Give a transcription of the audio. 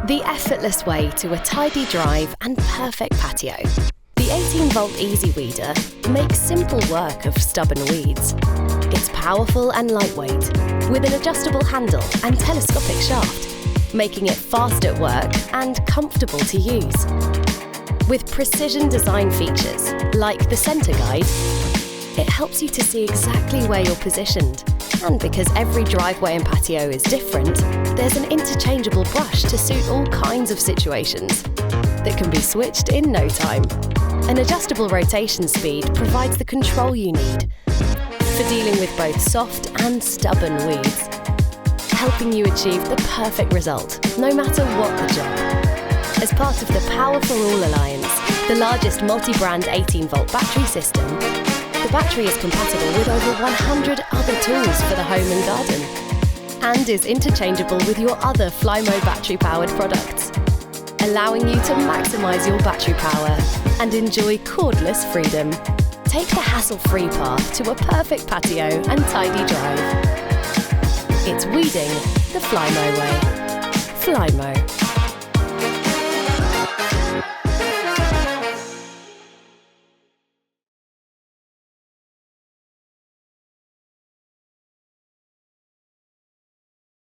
The effortless way to a tidy drive and perfect patio. The 18V EasiWeeder makes simple work of stubborn weeds. It's powerful and lightweight, with an adjustable handle and telescopic shaft, making it fast at work and comfortable to use. With precision design features, like the centre guide, it helps you to see exactly where you're positioned. And because every driveway and patio is different, there's an interchangeable brush to suit all kinds of situations that can be switched in no time. An adjustable rotation speed provides the control you need for dealing with both soft and stubborn weeds, helping you achieve the perfect result, no matter what the job. As part of the Powerful All Alliance, the largest multi-brand 18V battery system, the battery is compatible with over 100 other tools for the home and garden, and is interchangeable with your other Flymo battery-powered products, allowing you to maximise your battery power and enjoy cordless freedom. Take the hassle-free path to a perfect patio and tidy drive. It's weeding the Flymo way. Flymo.